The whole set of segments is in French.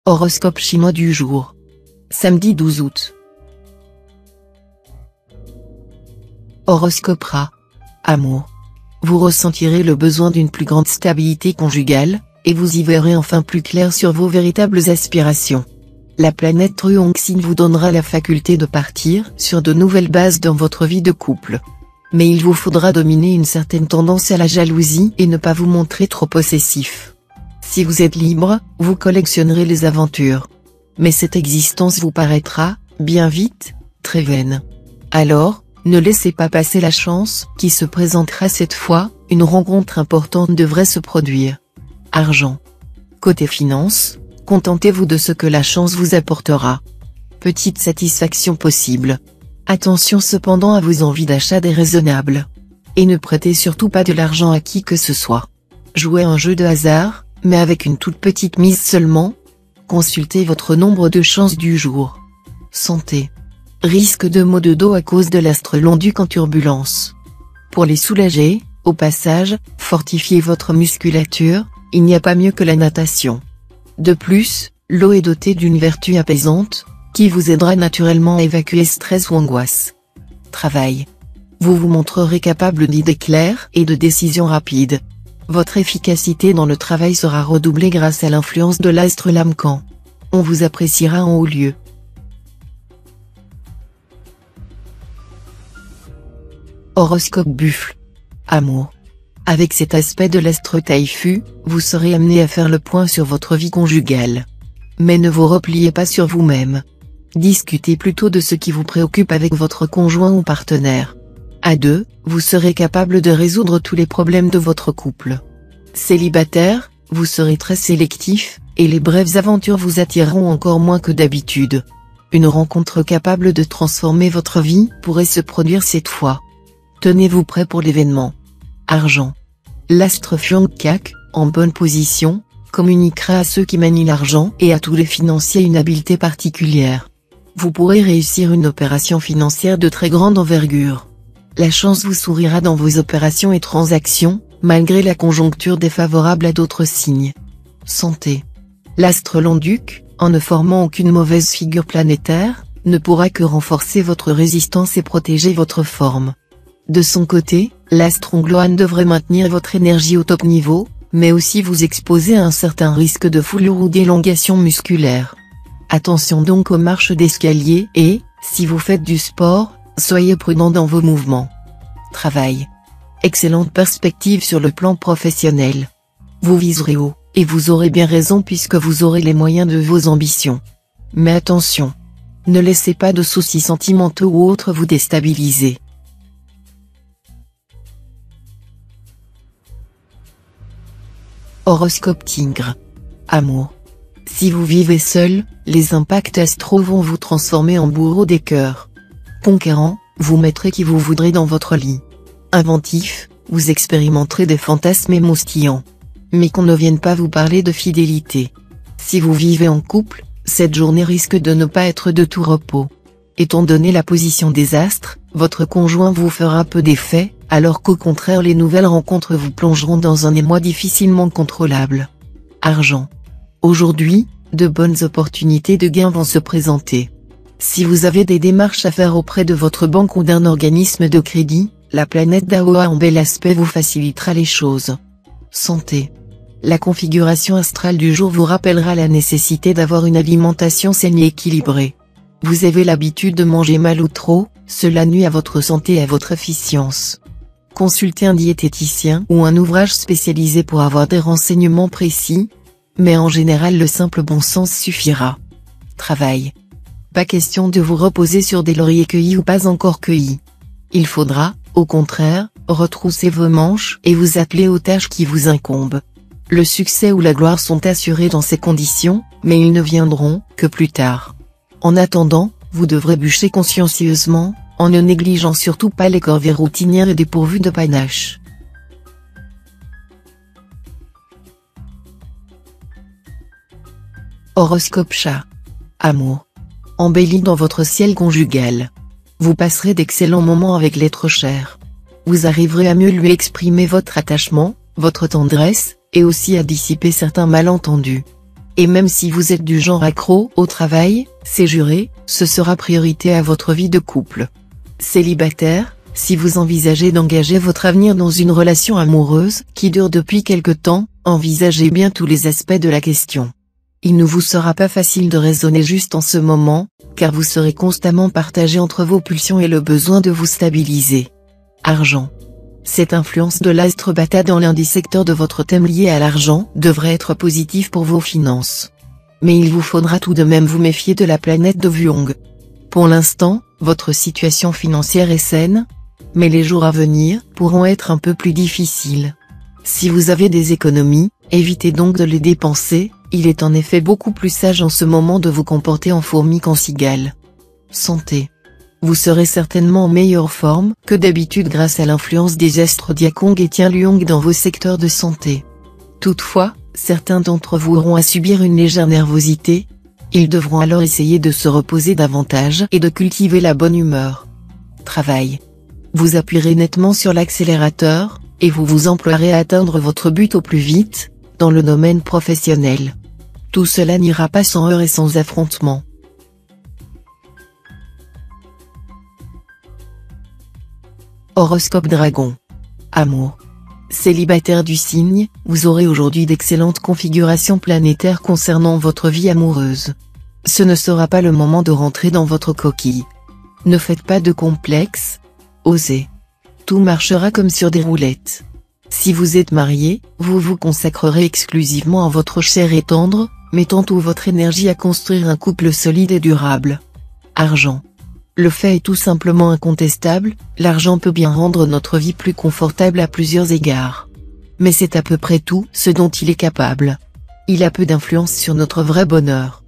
Horoscope chinois du jour. Samedi 12 août. Horoscope Ra. Amour. Vous ressentirez le besoin d'une plus grande stabilité conjugale, et vous y verrez enfin plus clair sur vos véritables aspirations. La planète Truongxin vous donnera la faculté de partir sur de nouvelles bases dans votre vie de couple. Mais il vous faudra dominer une certaine tendance à la jalousie et ne pas vous montrer trop possessif. Si vous êtes libre, vous collectionnerez les aventures. Mais cette existence vous paraîtra, bien vite, très vaine. Alors, ne laissez pas passer la chance qui se présentera cette fois, une rencontre importante devrait se produire. Argent. Côté finance, contentez-vous de ce que la chance vous apportera. Petite satisfaction possible. Attention cependant à vos envies d'achat déraisonnables. Et ne prêtez surtout pas de l'argent à qui que ce soit. Jouez un jeu de hasard, mais avec une toute petite mise seulement. Consultez votre nombre de chances du jour. Santé. Risque de maux de dos à cause de l'astre Long-Duc en turbulence. Pour les soulager, au passage, fortifiez votre musculature, il n'y a pas mieux que la natation. De plus, l'eau est dotée d'une vertu apaisante, qui vous aidera naturellement à évacuer stress ou angoisse. Travail. Vous vous montrerez capable d'idées claires et de décisions rapides. Votre efficacité dans le travail sera redoublée grâce à l'influence de l'astre Lamcan. On vous appréciera en haut lieu. Horoscope Buffle. Amour. Avec cet aspect de l'astre Taifu, vous serez amené à faire le point sur votre vie conjugale. Mais ne vous repliez pas sur vous-même. Discutez plutôt de ce qui vous préoccupe avec votre conjoint ou partenaire. À deux, vous serez capable de résoudre tous les problèmes de votre couple. Célibataire, vous serez très sélectif, et les brèves aventures vous attireront encore moins que d'habitude. Une rencontre capable de transformer votre vie pourrait se produire cette fois. Tenez-vous prêt pour l'événement. Argent. L'astre Fiongkak, en bonne position, communiquera à ceux qui manient l'argent et à tous les financiers une habileté particulière. Vous pourrez réussir une opération financière de très grande envergure. La chance vous sourira dans vos opérations et transactions, malgré la conjoncture défavorable à d'autres signes. Santé. L'astre Long-Duc, en ne formant aucune mauvaise figure planétaire, ne pourra que renforcer votre résistance et protéger votre forme. De son côté, l'astre Ongloan devrait maintenir votre énergie au top niveau, mais aussi vous exposer à un certain risque de foulure ou d'élongation musculaire. Attention donc aux marches d'escalier et, si vous faites du sport, soyez prudent dans vos mouvements. Travail. Excellente perspective sur le plan professionnel. Vous viserez haut, et vous aurez bien raison puisque vous aurez les moyens de vos ambitions. Mais attention. Ne laissez pas de soucis sentimentaux ou autres vous déstabiliser. Horoscope Tigre. Amour. Si vous vivez seul, les impacts astraux vont vous transformer en bourreau des cœurs. Conquérant, vous mettrez qui vous voudrez dans votre lit. Inventif, vous expérimenterez des fantasmes émoustillants. Mais qu'on ne vienne pas vous parler de fidélité. Si vous vivez en couple, cette journée risque de ne pas être de tout repos. Étant donné la position des astres, votre conjoint vous fera peu d'effet, alors qu'au contraire les nouvelles rencontres vous plongeront dans un émoi difficilement contrôlable. Argent. Aujourd'hui, de bonnes opportunités de gains vont se présenter. Si vous avez des démarches à faire auprès de votre banque ou d'un organisme de crédit, la planète Daoa en bel aspect vous facilitera les choses. Santé. La configuration astrale du jour vous rappellera la nécessité d'avoir une alimentation saine et équilibrée. Vous avez l'habitude de manger mal ou trop, cela nuit à votre santé et à votre efficience. Consultez un diététicien ou un ouvrage spécialisé pour avoir des renseignements précis, mais en général le simple bon sens suffira. Travail. Pas question de vous reposer sur des lauriers cueillis ou pas encore cueillis. Il faudra, au contraire, retrousser vos manches et vous atteler aux tâches qui vous incombent. Le succès ou la gloire sont assurés dans ces conditions, mais ils ne viendront que plus tard. En attendant, vous devrez bûcher consciencieusement, en ne négligeant surtout pas les corvées routinières et dépourvues de panache. Horoscope Chat. Amour. Embelli dans votre ciel conjugal. Vous passerez d'excellents moments avec l'être cher. Vous arriverez à mieux lui exprimer votre attachement, votre tendresse, et aussi à dissiper certains malentendus. Et même si vous êtes du genre accro au travail, c'est juré, ce sera priorité à votre vie de couple. Célibataire, si vous envisagez d'engager votre avenir dans une relation amoureuse qui dure depuis quelque temps, envisagez bien tous les aspects de la question. Il ne vous sera pas facile de raisonner juste en ce moment, car vous serez constamment partagé entre vos pulsions et le besoin de vous stabiliser. Argent. Cette influence de l'astre Bata dans l'un des secteurs de votre thème lié à l'argent devrait être positive pour vos finances. Mais il vous faudra tout de même vous méfier de la planète de Vuong. Pour l'instant, votre situation financière est saine, mais les jours à venir pourront être un peu plus difficiles. Si vous avez des économies, évitez donc de les dépenser, il est en effet beaucoup plus sage en ce moment de vous comporter en fourmi qu'en cigale. Santé. Vous serez certainement en meilleure forme que d'habitude grâce à l'influence des astres Diakong et Tianluong dans vos secteurs de santé. Toutefois, certains d'entre vous auront à subir une légère nervosité. Ils devront alors essayer de se reposer davantage et de cultiver la bonne humeur. Travail. Vous appuierez nettement sur l'accélérateur, et vous vous emploierez à atteindre votre but au plus vite, dans le domaine professionnel. Tout cela n'ira pas sans heurts et sans affrontements. Horoscope Dragon. Amour. Célibataire du signe, vous aurez aujourd'hui d'excellentes configurations planétaires concernant votre vie amoureuse. Ce ne sera pas le moment de rentrer dans votre coquille. Ne faites pas de complexe. Osez. Tout marchera comme sur des roulettes. Si vous êtes marié, vous vous consacrerez exclusivement à votre chair et tendre, mettant toute votre énergie à construire un couple solide et durable. Argent. Le fait est tout simplement incontestable, l'argent peut bien rendre notre vie plus confortable à plusieurs égards. Mais c'est à peu près tout ce dont il est capable. Il a peu d'influence sur notre vrai bonheur.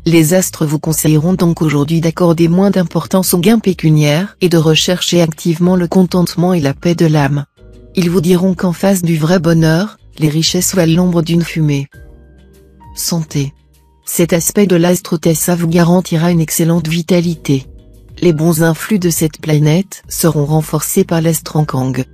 Les astres vous conseilleront donc aujourd'hui d'accorder moins d'importance aux gains pécuniaires et de rechercher activement le contentement et la paix de l'âme. Ils vous diront qu'en face du vrai bonheur, les richesses valent l'ombre d'une fumée. Santé. Cet aspect de l'astre Tessa vous garantira une excellente vitalité. Les bons influx de cette planète seront renforcés par l'astre Ankang.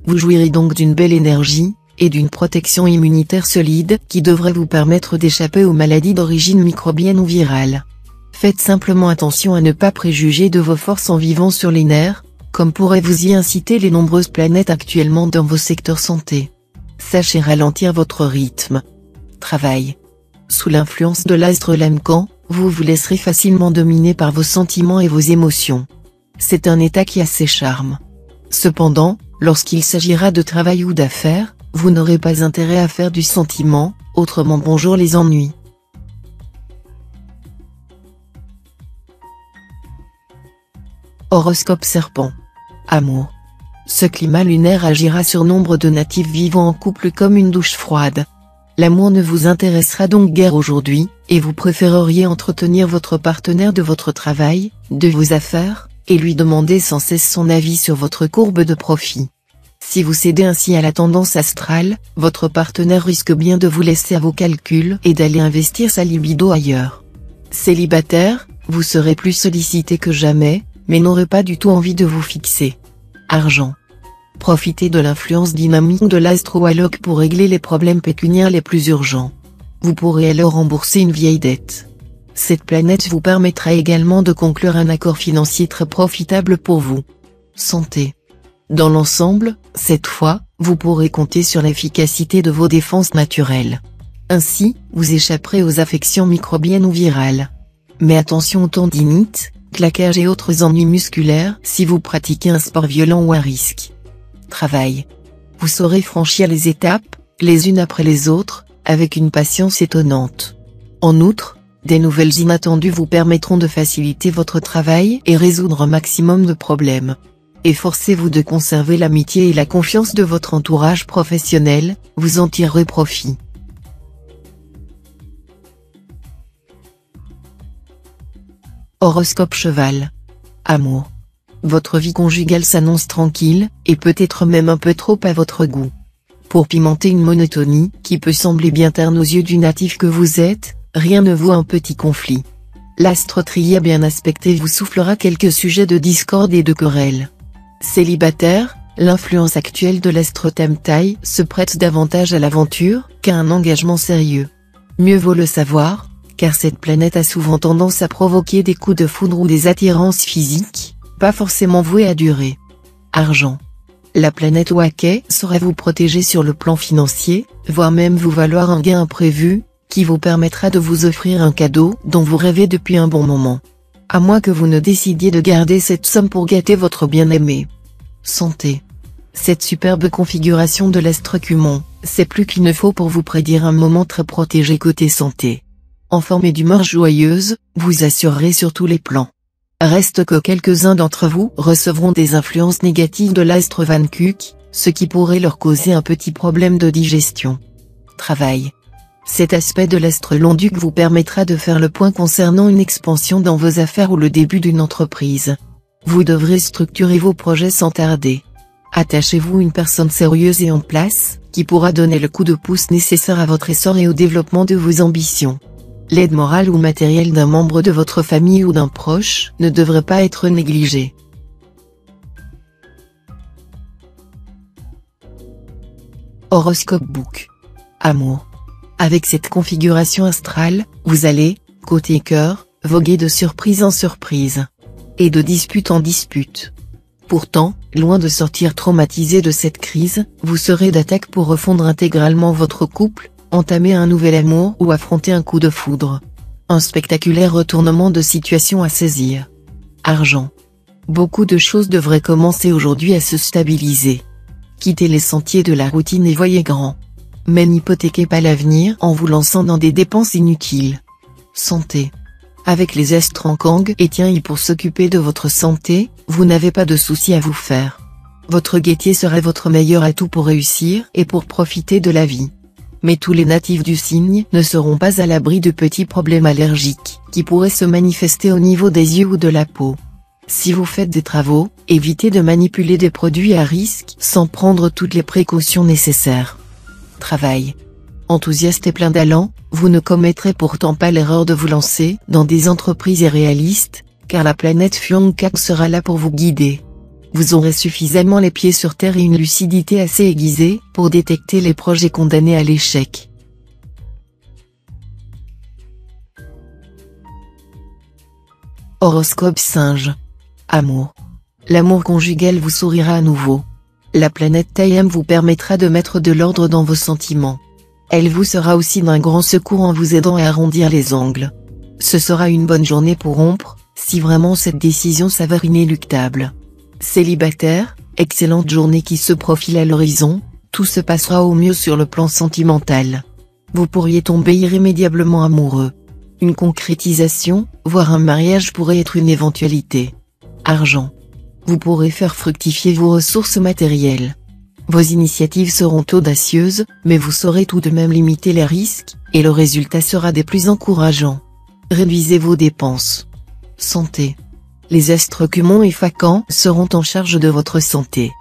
Vous jouirez donc d'une belle énergie, et d'une protection immunitaire solide qui devrait vous permettre d'échapper aux maladies d'origine microbienne ou virale. Faites simplement attention à ne pas préjuger de vos forces en vivant sur les nerfs, comme pourraient vous y inciter les nombreuses planètes actuellement dans vos secteurs santé. Sachez ralentir votre rythme. Travail. Sous l'influence de l'astre Lamcan, vous vous laisserez facilement dominer par vos sentiments et vos émotions. C'est un état qui a ses charmes. Cependant, lorsqu'il s'agira de travail ou d'affaires, vous n'aurez pas intérêt à faire du sentiment, autrement bonjour les ennuis. Horoscope Serpent. Amour. Ce climat lunaire agira sur nombre de natifs vivant en couple comme une douche froide. L'amour ne vous intéressera donc guère aujourd'hui, et vous préféreriez entretenir votre partenaire de votre travail, de vos affaires, et lui demander sans cesse son avis sur votre courbe de profit. Si vous cédez ainsi à la tendance astrale, votre partenaire risque bien de vous laisser à vos calculs et d'aller investir sa libido ailleurs. Célibataire, vous serez plus sollicité que jamais, mais n'aurez pas du tout envie de vous fixer. Argent. Profitez de l'influence dynamique de l'astro-alloc pour régler les problèmes pécuniaires les plus urgents. Vous pourrez alors rembourser une vieille dette. Cette planète vous permettra également de conclure un accord financier très profitable pour vous. Santé. Dans l'ensemble, cette fois, vous pourrez compter sur l'efficacité de vos défenses naturelles. Ainsi, vous échapperez aux affections microbiennes ou virales. Mais attention aux tendinites, claquages et autres ennuis musculaires si vous pratiquez un sport violent ou à risque. Travail. Vous saurez franchir les étapes, les unes après les autres, avec une patience étonnante. En outre, des nouvelles inattendues vous permettront de faciliter votre travail et résoudre un maximum de problèmes. Efforcez-vous de conserver l'amitié et la confiance de votre entourage professionnel, vous en tirerez profit. Horoscope Cheval. Amour. Votre vie conjugale s'annonce tranquille, et peut-être même un peu trop à votre goût. Pour pimenter une monotonie qui peut sembler bien terne aux yeux du natif que vous êtes, rien ne vaut un petit conflit. L'astre trié bien aspecté vous soufflera quelques sujets de discorde et de querelle. Célibataire, l'influence actuelle de l'astre Tamtai se prête davantage à l'aventure qu'à un engagement sérieux. Mieux vaut le savoir, car cette planète a souvent tendance à provoquer des coups de foudre ou des attirances physiques, pas forcément vouées à durer. Argent. La planète Wackey saura vous protéger sur le plan financier, voire même vous valoir un gain imprévu, qui vous permettra de vous offrir un cadeau dont vous rêvez depuis un bon moment. À moins que vous ne décidiez de garder cette somme pour gâter votre bien-aimé. Santé. Cette superbe configuration de l'astre Cumon, c'est plus qu'il ne faut pour vous prédire un moment très protégé côté santé. En forme et d'humeur joyeuse, vous assurerez sur tous les plans. Reste que quelques-uns d'entre vous recevront des influences négatives de l'astre Van Kuck, ce qui pourrait leur causer un petit problème de digestion. Travail. Cet aspect de l'astre Long-Duc vous permettra de faire le point concernant une expansion dans vos affaires ou le début d'une entreprise. Vous devrez structurer vos projets sans tarder. Attachez-vous une personne sérieuse et en place, qui pourra donner le coup de pouce nécessaire à votre essor et au développement de vos ambitions. L'aide morale ou matérielle d'un membre de votre famille ou d'un proche ne devrait pas être négligée. Horoscope Book. Amour. Avec cette configuration astrale, vous allez, côté cœur, voguer de surprise en surprise. Et de dispute en dispute. Pourtant, loin de sortir traumatisé de cette crise, vous serez d'attaque pour refondre intégralement votre couple, entamer un nouvel amour ou affronter un coup de foudre. Un spectaculaire retournement de situation à saisir. Argent. Beaucoup de choses devraient commencer aujourd'hui à se stabiliser. Quittez les sentiers de la routine et voyez grand. Mais n'hypothéquez pas l'avenir en vous lançant dans des dépenses inutiles. Santé. Avec les astres en Kang et Tian pour s'occuper de votre santé, vous n'avez pas de soucis à vous faire. Votre gaieté sera votre meilleur atout pour réussir et pour profiter de la vie. Mais tous les natifs du signe ne seront pas à l'abri de petits problèmes allergiques, qui pourraient se manifester au niveau des yeux ou de la peau. Si vous faites des travaux, évitez de manipuler des produits à risque sans prendre toutes les précautions nécessaires. Travail. Enthousiaste et plein d'allant, vous ne commettrez pourtant pas l'erreur de vous lancer dans des entreprises irréalistes, car la planète Fuangkak sera là pour vous guider. Vous aurez suffisamment les pieds sur terre et une lucidité assez aiguisée pour détecter les projets condamnés à l'échec. Horoscope Singe. Amour. L'amour conjugal vous sourira à nouveau. La planète Tayam vous permettra de mettre de l'ordre dans vos sentiments. Elle vous sera aussi d'un grand secours en vous aidant à arrondir les angles. Ce sera une bonne journée pour rompre, si vraiment cette décision s'avère inéluctable. Célibataire, excellente journée qui se profile à l'horizon, tout se passera au mieux sur le plan sentimental. Vous pourriez tomber irrémédiablement amoureux. Une concrétisation, voire un mariage pourrait être une éventualité. Argent. Vous pourrez faire fructifier vos ressources matérielles. Vos initiatives seront audacieuses, mais vous saurez tout de même limiter les risques, et le résultat sera des plus encourageants. Réduisez vos dépenses. Santé. Les astres Cumon et Fakan seront en charge de votre santé.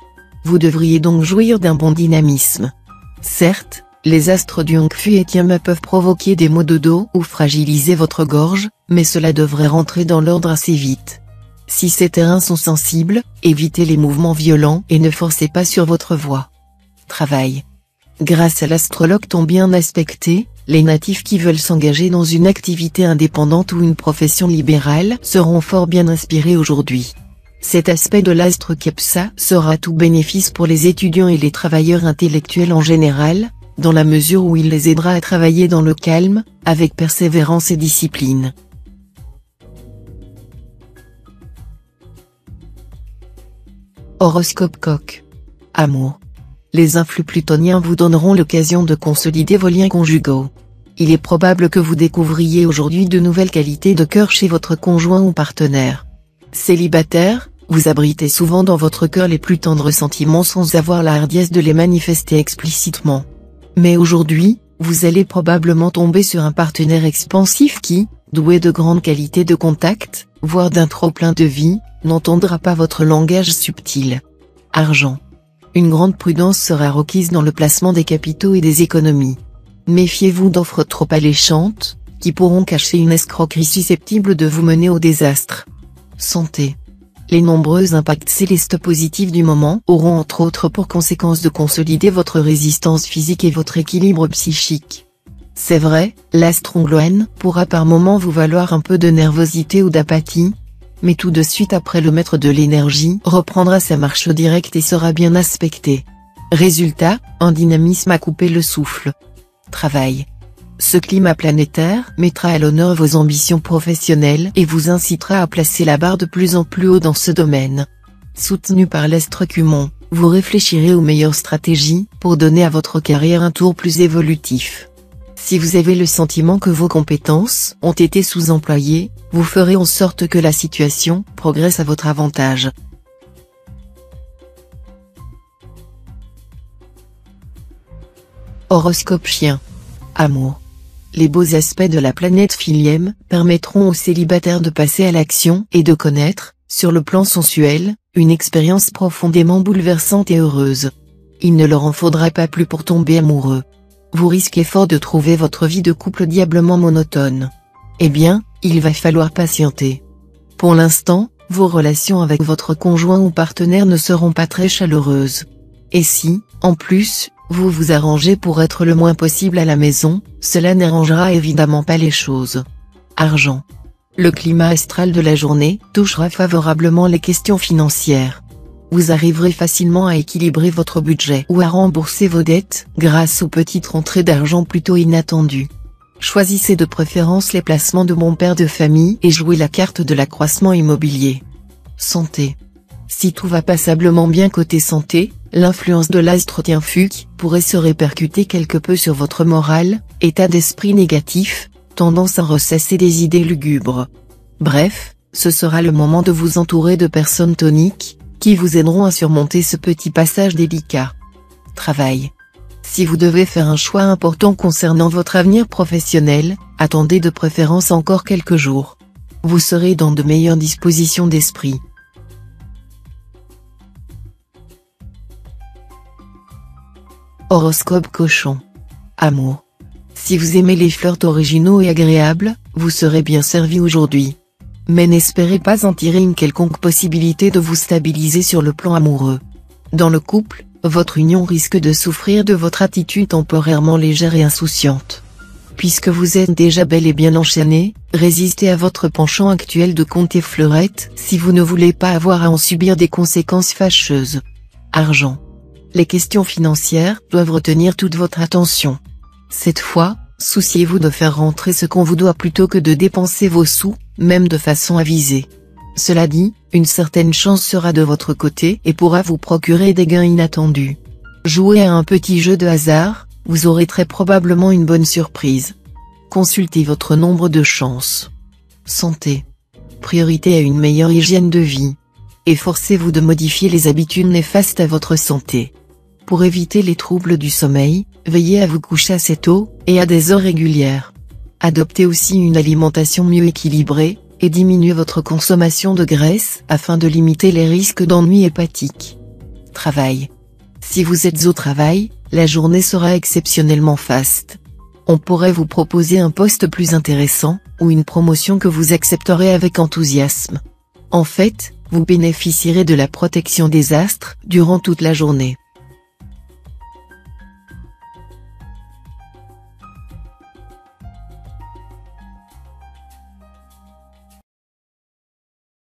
Vous devriez donc jouir d'un bon dynamisme. Certes, les astres du Hongfu et Tianma peuvent provoquer des maux de dos ou fragiliser votre gorge, mais cela devrait rentrer dans l'ordre assez vite. Si ces terrains sont sensibles, évitez les mouvements violents et ne forcez pas sur votre voie. Travail. Grâce à l'astrologue ton bien aspecté, les natifs qui veulent s'engager dans une activité indépendante ou une profession libérale seront fort bien inspirés aujourd'hui. Cet aspect de l'astre Kepsa sera tout bénéfice pour les étudiants et les travailleurs intellectuels en général, dans la mesure où il les aidera à travailler dans le calme, avec persévérance et discipline. Horoscope Coq. Amour. Les influx plutoniens vous donneront l'occasion de consolider vos liens conjugaux. Il est probable que vous découvriez aujourd'hui de nouvelles qualités de cœur chez votre conjoint ou partenaire. Célibataire, vous abritez souvent dans votre cœur les plus tendres sentiments sans avoir la hardiesse de les manifester explicitement. Mais aujourd'hui, vous allez probablement tomber sur un partenaire expansif qui, doué de grandes qualités de contact, voire d'un trop-plein de vie, n'entendra pas votre langage subtil. Argent. Une grande prudence sera requise dans le placement des capitaux et des économies. Méfiez-vous d'offres trop alléchantes, qui pourront cacher une escroquerie susceptible de vous mener au désastre. Santé. Les nombreux impacts célestes positifs du moment auront entre autres pour conséquence de consolider votre résistance physique et votre équilibre psychique. C'est vrai, l'astre Ongloen pourra par moments vous valoir un peu de nervosité ou d'apathie, mais tout de suite après le maître de l'énergie reprendra sa marche directe et sera bien aspecté. Résultat, un dynamisme à couper le souffle. Travail. Ce climat planétaire mettra à l'honneur vos ambitions professionnelles et vous incitera à placer la barre de plus en plus haut dans ce domaine. Soutenu par l'astre Cumon, vous réfléchirez aux meilleures stratégies pour donner à votre carrière un tour plus évolutif. Si vous avez le sentiment que vos compétences ont été sous-employées, vous ferez en sorte que la situation progresse à votre avantage. Horoscope Chien. Amour. Les beaux aspects de la planète Philième permettront aux célibataires de passer à l'action et de connaître, sur le plan sensuel, une expérience profondément bouleversante et heureuse. Il ne leur en faudra pas plus pour tomber amoureux. Vous risquez fort de trouver votre vie de couple diablement monotone. Eh bien, il va falloir patienter. Pour l'instant, vos relations avec votre conjoint ou partenaire ne seront pas très chaleureuses. Et si, en plus, vous vous arrangez pour être le moins possible à la maison, cela n'arrangera évidemment pas les choses. Argent. Le climat astral de la journée touchera favorablement les questions financières. Vous arriverez facilement à équilibrer votre budget ou à rembourser vos dettes grâce aux petites rentrées d'argent plutôt inattendues. Choisissez de préférence les placements de bon père de famille et jouez la carte de l'accroissement immobilier. Santé. Si tout va passablement bien côté santé, l'influence de l'astre Tienfuc pourrait se répercuter quelque peu sur votre morale, état d'esprit négatif, tendance à ressasser des idées lugubres. Bref, ce sera le moment de vous entourer de personnes toniques, qui vous aideront à surmonter ce petit passage délicat. Travail. Si vous devez faire un choix important concernant votre avenir professionnel, attendez de préférence encore quelques jours. Vous serez dans de meilleures dispositions d'esprit. Horoscope Cochon. Amour. Si vous aimez les flirts originaux et agréables, vous serez bien servi aujourd'hui. Mais n'espérez pas en tirer une quelconque possibilité de vous stabiliser sur le plan amoureux. Dans le couple, votre union risque de souffrir de votre attitude temporairement légère et insouciante. Puisque vous êtes déjà bel et bien enchaîné, résistez à votre penchant actuel de compter fleurettes si vous ne voulez pas avoir à en subir des conséquences fâcheuses. Argent. Les questions financières doivent retenir toute votre attention. Cette fois, souciez-vous de faire rentrer ce qu'on vous doit plutôt que de dépenser vos sous, même de façon avisée. Cela dit, une certaine chance sera de votre côté et pourra vous procurer des gains inattendus. Jouez à un petit jeu de hasard, vous aurez très probablement une bonne surprise. Consultez votre nombre de chances. Santé. Priorité à une meilleure hygiène de vie. Efforcez-vous de modifier les habitudes néfastes à votre santé. Pour éviter les troubles du sommeil, veillez à vous coucher assez tôt, et à des heures régulières. Adoptez aussi une alimentation mieux équilibrée, et diminuez votre consommation de graisse afin de limiter les risques d'ennui hépatique. Travail. Si vous êtes au travail, la journée sera exceptionnellement faste. On pourrait vous proposer un poste plus intéressant, ou une promotion que vous accepterez avec enthousiasme. En fait, vous bénéficierez de la protection des astres durant toute la journée.